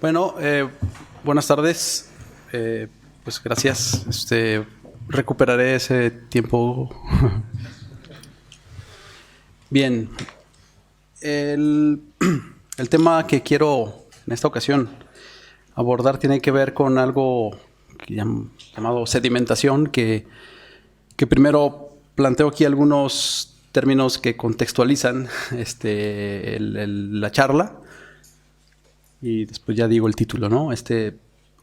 Bueno, buenas tardes. Pues gracias. Recuperaré ese tiempo. Bien. El tema que quiero en esta ocasión abordar tiene que ver con algo llamado sedimentación, que primero planteo aquí algunos términos que contextualizan la charla y después ya digo el título, ¿no?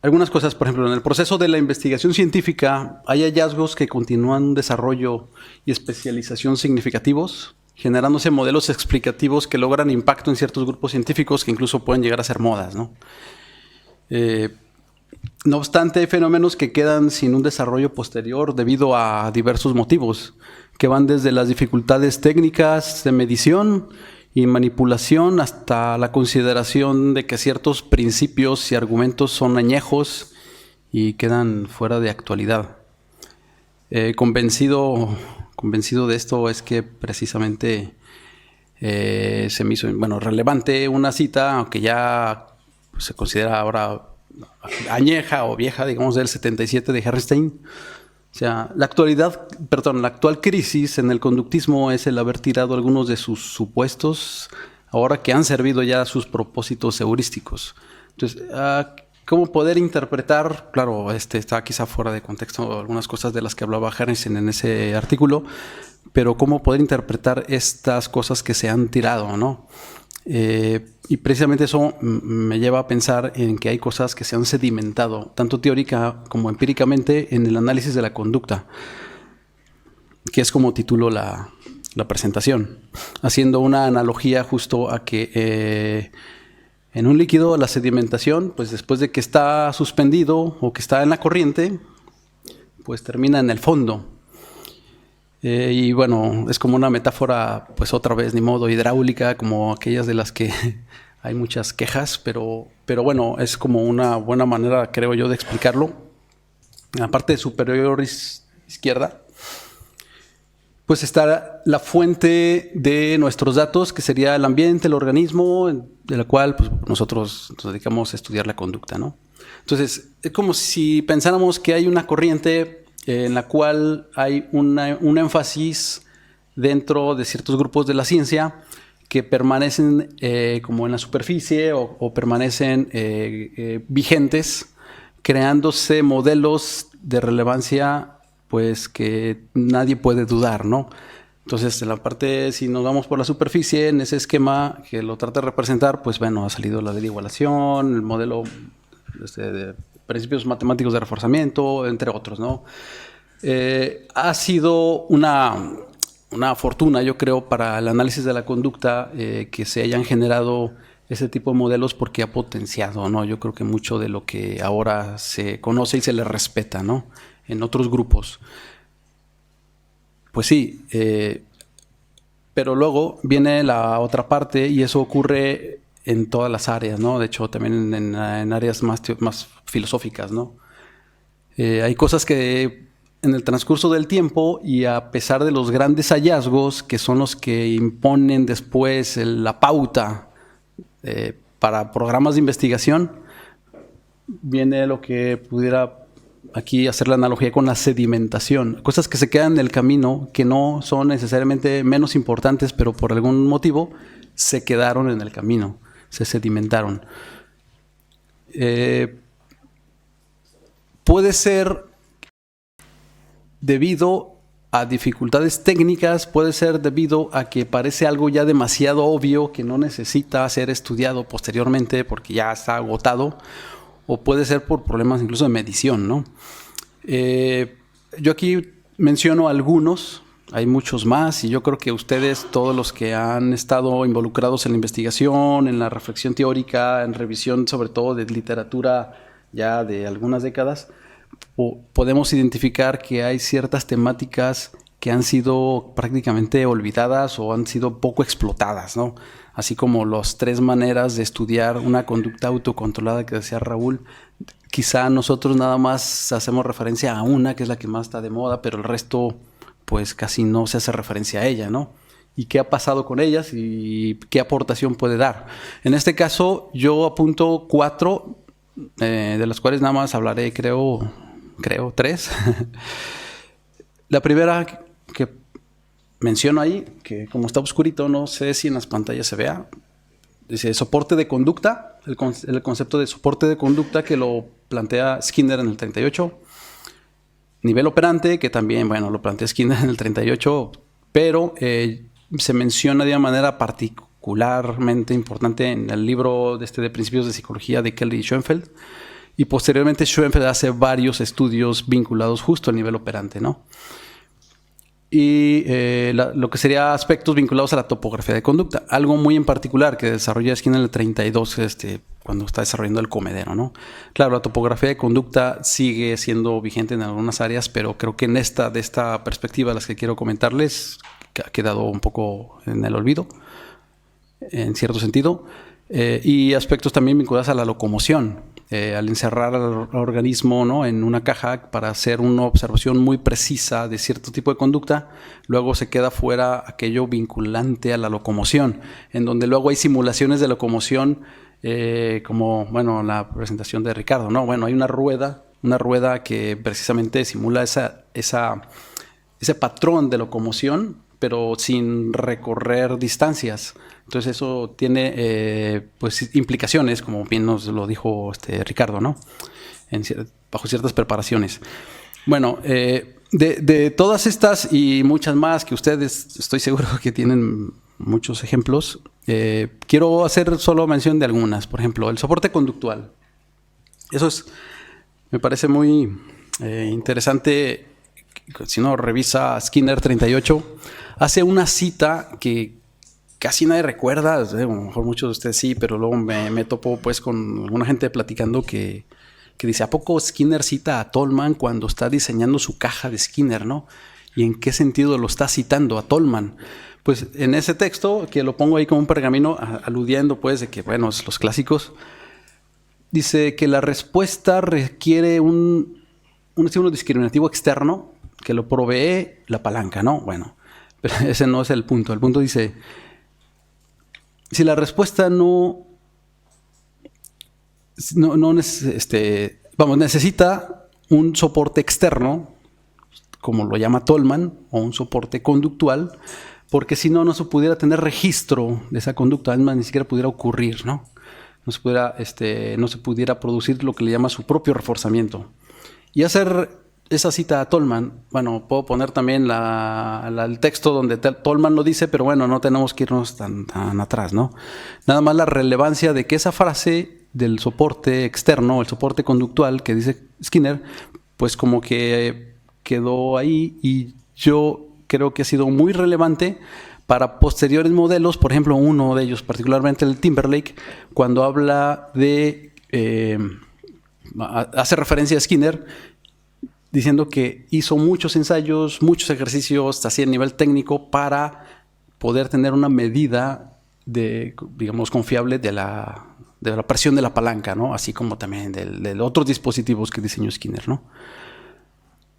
Algunas cosas, por ejemplo, en el proceso de la investigación científica hay hallazgos que continúan un desarrollo y especialización significativos, generándose modelos explicativos que logran impacto en ciertos grupos científicos que incluso pueden llegar a ser modas, ¿no? No obstante, hay fenómenos que quedan sin un desarrollo posterior debido a diversos motivos, que van desde las dificultades técnicas de medición y manipulación hasta la consideración de que ciertos principios y argumentos son añejos y quedan fuera de actualidad. Convencido de esto es que precisamente se me hizo relevante una cita, aunque ya se considera ahora añeja o vieja, digamos del 77 de Herrnstein. O sea, la actual crisis en el conductismo es el haber tirado algunos de sus supuestos, ahora que han servido ya a sus propósitos heurísticos. Entonces, ¿cómo poder interpretar? Claro, está quizá fuera de contexto algunas cosas de las que hablaba Herrnstein en ese artículo, pero ¿cómo poder interpretar estas cosas que se han tirado, ¿no? Y precisamente eso me lleva a pensar en que hay cosas que se han sedimentado, tanto teórica como empíricamente, en el análisis de la conducta, que es como titulo la presentación, haciendo una analogía justo a que en un líquido la sedimentación, pues después de que está suspendido o que está en la corriente, pues termina en el fondo. Y bueno, es como una metáfora, pues otra vez, ni modo, hidráulica, como aquellas de las que hay muchas quejas, pero bueno, es como una buena manera, creo yo, de explicarlo. En la parte superior izquierda, pues está la fuente de nuestros datos, que sería el ambiente, el organismo, de la cual pues, nosotros nos dedicamos a estudiar la conducta, ¿no? Entonces, es como si pensáramos que hay una corriente en la cual hay un énfasis dentro de ciertos grupos de la ciencia que permanecen como en la superficie o permanecen vigentes, creándose modelos de relevancia pues que nadie puede dudar, ¿no? Entonces, en la parte, si nos vamos por la superficie, en ese esquema que lo trata de representar, pues bueno, ha salido la ley de igualación, el modelo de principios matemáticos de reforzamiento, entre otros, ¿no? Ha sido una fortuna, yo creo, para el análisis de la conducta que se hayan generado ese tipo de modelos porque ha potenciado, ¿no? Yo creo que mucho de lo que ahora se conoce y se le respeta, ¿no? En otros grupos. Pues sí, pero luego viene la otra parte y eso ocurre en todas las áreas, ¿no? De hecho, también en áreas más filosóficas, ¿no? Hay cosas que en el transcurso del tiempo y a pesar de los grandes hallazgos que son los que imponen después la pauta para programas de investigación, viene lo que pudiera aquí hacer la analogía con la sedimentación. Cosas que se quedan en el camino, que no son necesariamente menos importantes, pero por algún motivo se quedaron en el camino, se sedimentaron. Puede ser debido a dificultades técnicas, puede ser debido a que parece algo ya demasiado obvio que no necesita ser estudiado posteriormente porque ya está agotado, o puede ser por problemas incluso de medición, ¿no? Yo aquí menciono algunos, hay muchos más, y yo creo que ustedes, todos los que han estado involucrados en la investigación, en la reflexión teórica, en revisión sobre todo de literatura ya de algunas décadas, podemos identificar que hay ciertas temáticas que han sido prácticamente olvidadas o han sido poco explotadas, ¿no? Así como las 3 maneras de estudiar una conducta autocontrolada que decía Raúl. Quizá nosotros nada más hacemos referencia a una, que es la que más está de moda, pero el resto pues casi no se hace referencia a ella, ¿no? y qué ha pasado con ellas y qué aportación puede dar. En este caso, yo apunto 4, de las cuales nada más hablaré, creo 3. La primera que menciono ahí, que como está oscurito, no sé si en las pantallas se vea, dice soporte de conducta, el concepto de soporte de conducta que lo plantea Skinner en el 38. Nivel operante, que también, bueno, lo plantea Skinner en el 38, pero se menciona de una manera particularmente importante en el libro de Principios de Psicología de Kelly Schoenfeld, y posteriormente Schoenfeld hace varios estudios vinculados justo al nivel operante, ¿no? Y lo que sería aspectos vinculados a la topografía de conducta. Algo muy en particular que desarrolla Skinner en el 32, cuando está desarrollando el comedero, ¿no? Claro, la topografía de conducta sigue siendo vigente en algunas áreas, pero creo que de esta perspectiva, las que quiero comentarles, que ha quedado un poco en el olvido, en cierto sentido. Y aspectos también vinculados a la locomoción. Al encerrar al organismo, ¿no?, en una caja para hacer una observación muy precisa de cierto tipo de conducta, luego se queda fuera aquello vinculante a la locomoción, en donde luego hay simulaciones de locomoción, como, bueno, la presentación de Ricardo, ¿no? Bueno, hay una rueda que precisamente simula ese patrón de locomoción, pero sin recorrer distancias. Entonces eso tiene pues implicaciones, como bien nos lo dijo Ricardo, ¿no? Bajo ciertas preparaciones. Bueno, de todas estas y muchas más que ustedes estoy seguro que tienen muchos ejemplos, quiero hacer solo mención de algunas. Por ejemplo, el soporte conductual. Eso me parece muy interesante. Si uno revisa Skinner 38, hace una cita que casi nadie recuerda, a lo mejor muchos de ustedes sí, pero luego me topo pues con alguna gente platicando que dice, ¿a poco Skinner cita a Tolman cuando está diseñando su caja de Skinner, ¿no? ¿Y en qué sentido lo está citando a Tolman? Pues en ese texto, que lo pongo ahí como un pergamino, aludiendo pues de que, bueno, los clásicos, dice que la respuesta requiere un estímulo discriminativo externo que lo provee la palanca, ¿no? Bueno, pero ese no es el punto. El punto dice, si la respuesta necesita un soporte externo, como lo llama Tolman, o un soporte conductual, porque si no se pudiera tener registro de esa conducta, además ni siquiera pudiera ocurrir, ¿no? No se pudiera producir lo que le llama su propio reforzamiento. Y hacer esa cita a Tolman, bueno, puedo poner también el texto donde Tolman lo dice, pero bueno, no tenemos que irnos tan atrás, ¿no? Nada más la relevancia de que esa frase del soporte externo, el soporte conductual que dice Skinner, pues como que quedó ahí, y yo creo que ha sido muy relevante para posteriores modelos. Por ejemplo, uno de ellos, particularmente el Timberlake, cuando habla de hace referencia a Skinner, diciendo que hizo muchos ensayos, muchos ejercicios, así a nivel técnico, para poder tener una medida digamos, confiable de la presión de la palanca, ¿no? Así como también de otros dispositivos que diseñó Skinner, ¿no?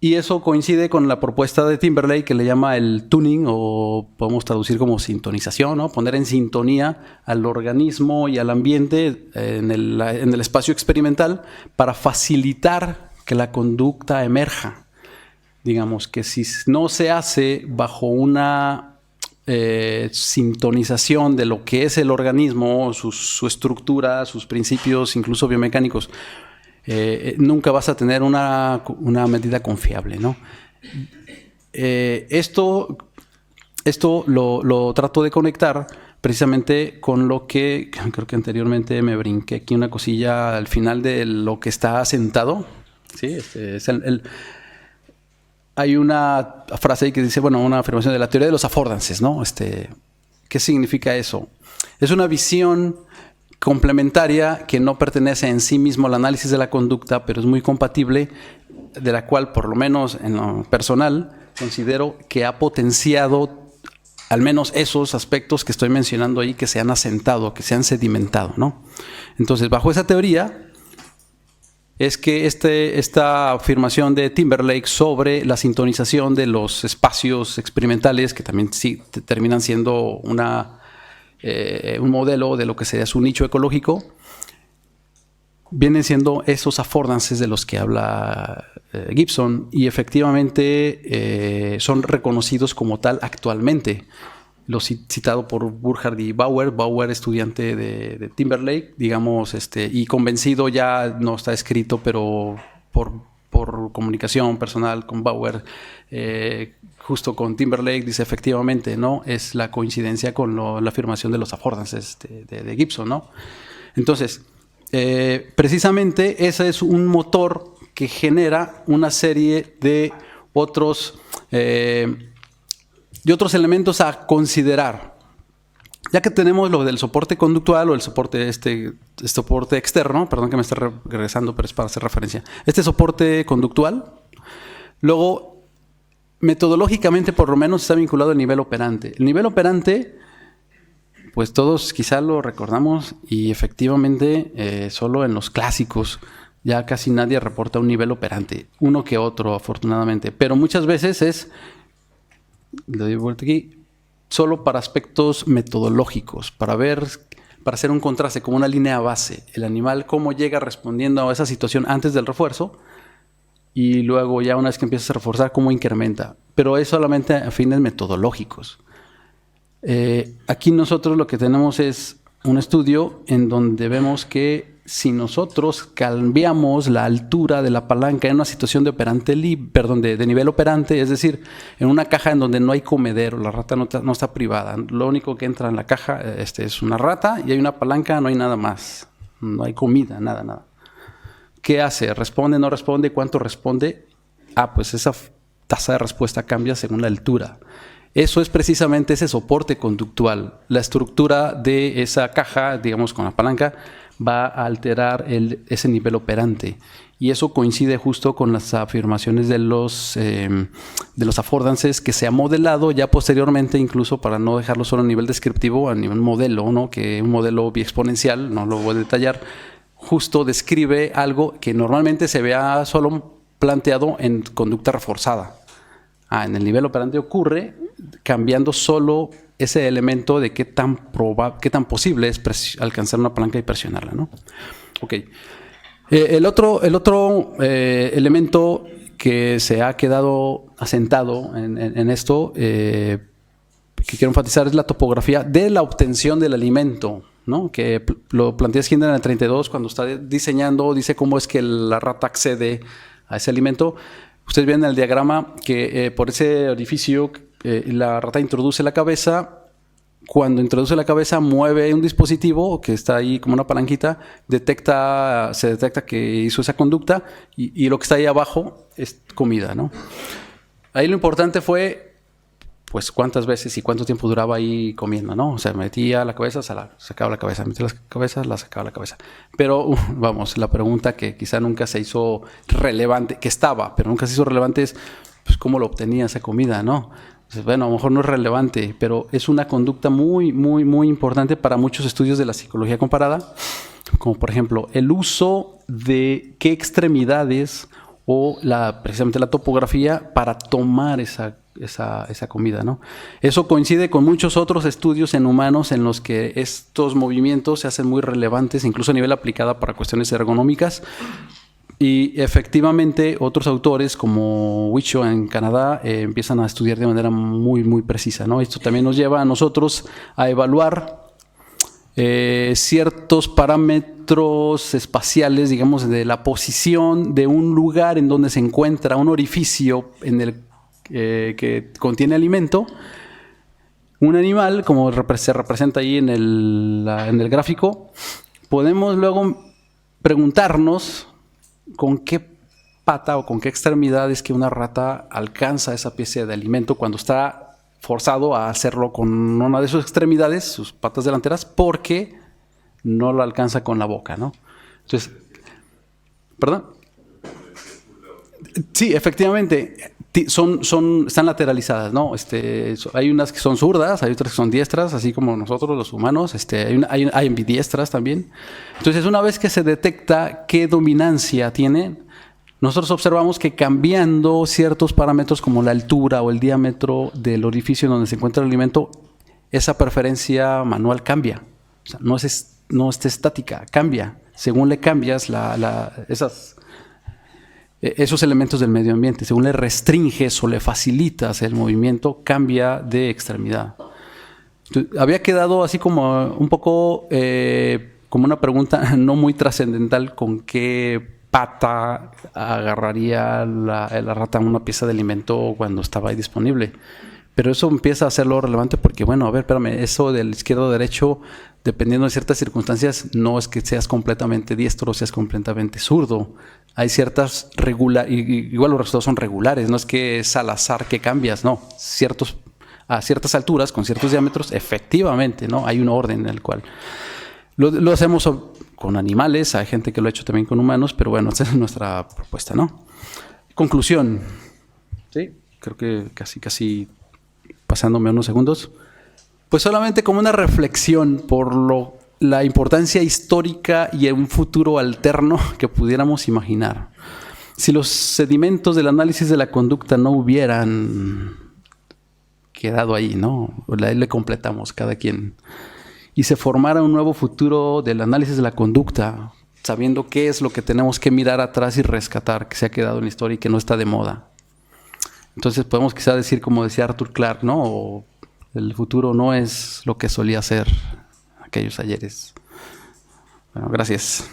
Y eso coincide con la propuesta de Timberlake, que le llama el tuning, o podemos traducir como sintonización, ¿no? Poner en sintonía al organismo y al ambiente en el espacio experimental para facilitar que la conducta emerja. Digamos que si no se hace bajo una sintonización de lo que es el organismo, su estructura, sus principios, incluso biomecánicos, nunca vas a tener una medida confiable, ¿no? Esto lo trato de conectar precisamente con lo que creo que anteriormente me brinqué aquí una cosilla al final de lo que está asentado. Sí, hay una frase ahí que dice, bueno, una afirmación de la teoría de los affordances, ¿no? ¿Qué significa eso? Es una visión complementaria que no pertenece en sí mismo al análisis de la conducta, pero es muy compatible, de la cual, por lo menos en lo personal, considero que ha potenciado al menos esos aspectos que estoy mencionando ahí, que se han asentado, que se han sedimentado, ¿no? Entonces, bajo esa teoría, es que esta afirmación de Timberlake sobre la sintonización de los espacios experimentales, que también sí terminan siendo un modelo de lo que sería su nicho ecológico, vienen siendo esos affordances de los que habla Gibson, y efectivamente son reconocidos como tal actualmente. Lo citado por Burkhardt y Bauer estudiante de Timberlake, digamos, y convencido, ya no está escrito, pero por comunicación personal con Bauer, justo con Timberlake, dice efectivamente, ¿no? Es la coincidencia con la afirmación de los affordances de Gibson, ¿no? Entonces, precisamente ese es un motor que genera una serie de otros elementos a considerar. Ya que tenemos lo del soporte conductual o el soporte, soporte externo, perdón que me esté regresando, pero es para hacer referencia. Este soporte conductual, luego, metodológicamente por lo menos está vinculado al nivel operante. El nivel operante, pues todos quizá lo recordamos, y efectivamente solo en los clásicos ya casi nadie reporta un nivel operante, uno que otro afortunadamente, pero muchas veces es, le doy vuelta aquí, solo para aspectos metodológicos, para hacer un contraste, como una línea base, el animal cómo llega respondiendo a esa situación antes del refuerzo, y luego ya una vez que empiezas a reforzar, cómo incrementa, pero es solamente a fines metodológicos. Aquí nosotros lo que tenemos es un estudio en donde vemos que si nosotros cambiamos la altura de la palanca en una situación de nivel operante, es decir, en una caja en donde no hay comedero, la rata no está privada, lo único que entra en la caja es una rata y hay una palanca, no hay nada más, no hay comida, nada. ¿Qué hace? ¿Responde, no responde? ¿Cuánto responde? Pues esa tasa de respuesta cambia según la altura. Eso es precisamente ese soporte conductual. La estructura de esa caja, digamos con la palanca, va a alterar ese nivel operante. Y eso coincide justo con las afirmaciones de los affordances que se ha modelado ya posteriormente, incluso para no dejarlo solo a nivel descriptivo, a nivel modelo, ¿no? Que un modelo biexponencial, no lo voy a detallar, justo describe algo que normalmente se vea solo planteado en conducta reforzada. En el nivel operante ocurre cambiando solo ese elemento de qué tan posible es alcanzar una palanca y presionarla, ¿no? Ok. El otro elemento que se ha quedado asentado en esto, que quiero enfatizar, es la topografía de la obtención del alimento, ¿no? Que lo plantea Skinner en el 32 cuando está diseñando, dice cómo es que la rata accede a ese alimento. Ustedes ven en el diagrama que por ese orificio la rata introduce la cabeza. Cuando introduce la cabeza, mueve un dispositivo que está ahí como una palanquita, se detecta que hizo esa conducta y lo que está ahí abajo es comida, ¿no? Ahí lo importante fue, pues, cuántas veces y cuánto tiempo duraba ahí comiendo, ¿no? O sea, metía la cabeza, sacaba la cabeza, metía la cabeza, sacaba la cabeza. Pero, vamos, la pregunta que quizá nunca se hizo relevante, que estaba, pero nunca se hizo relevante es, pues, ¿cómo lo obtenía esa comida, no? Entonces, bueno, a lo mejor no es relevante, pero es una conducta muy, muy, muy importante para muchos estudios de la psicología comparada, como por ejemplo, el uso de qué extremidades o precisamente la topografía para tomar esa comida, ¿no? Eso coincide con muchos otros estudios en humanos en los que estos movimientos se hacen muy relevantes, incluso a nivel aplicado para cuestiones ergonómicas. Y efectivamente otros autores como Wicho en Canadá empiezan a estudiar de manera muy, muy precisa, ¿no? Esto también nos lleva a nosotros a evaluar ciertos parámetros espaciales, digamos, de la posición de un lugar en donde se encuentra un orificio en el que contiene alimento. Un animal, como se representa ahí en el gráfico, podemos luego preguntarnos con qué pata o con qué extremidad es que una rata alcanza esa pieza de alimento cuando está forzado a hacerlo con una de sus extremidades, sus patas delanteras, porque no lo alcanza con la boca, ¿no? Entonces, ¿perdón? Sí, efectivamente. están lateralizadas, ¿no? Hay unas que son zurdas, hay otras que son diestras, así como nosotros los humanos. Hay ambidiestras también. Entonces, una vez que se detecta qué dominancia tiene, nosotros observamos que cambiando ciertos parámetros como la altura o el diámetro del orificio en donde se encuentra el alimento, esa preferencia manual cambia. O sea, no está estática, cambia. Según le cambias esos elementos del medio ambiente, según le restringes o le facilitas el movimiento, cambia de extremidad. Entonces, había quedado así como un poco como una pregunta no muy trascendental: ¿con qué pata agarraría la rata una pieza de alimento cuando estaba ahí disponible? Pero eso empieza a hacerlo relevante porque, bueno, a ver, espérame, eso del izquierdo o derecho, dependiendo de ciertas circunstancias, no es que seas completamente diestro o seas completamente zurdo. Hay ciertas igual los resultados son regulares, no es que es al azar que cambias, no. A ciertas alturas, con ciertos diámetros, efectivamente, ¿no? Hay un orden en el cual lo hacemos con animales, hay gente que lo ha hecho también con humanos, pero bueno, esa es nuestra propuesta, ¿no? Conclusión. Sí, creo que casi pasándome unos segundos. Pues solamente como una reflexión por la importancia histórica y un futuro alterno que pudiéramos imaginar. Si los sedimentos del análisis de la conducta no hubieran quedado ahí, ¿no? Le completamos cada quien. Y se formara un nuevo futuro del análisis de la conducta, sabiendo qué es lo que tenemos que mirar atrás y rescatar, que se ha quedado en la historia y que no está de moda. Entonces podemos quizá decir, como decía Arthur Clarke, ¿no? O el futuro no es lo que solía ser aquellos ayeres. Bueno, gracias.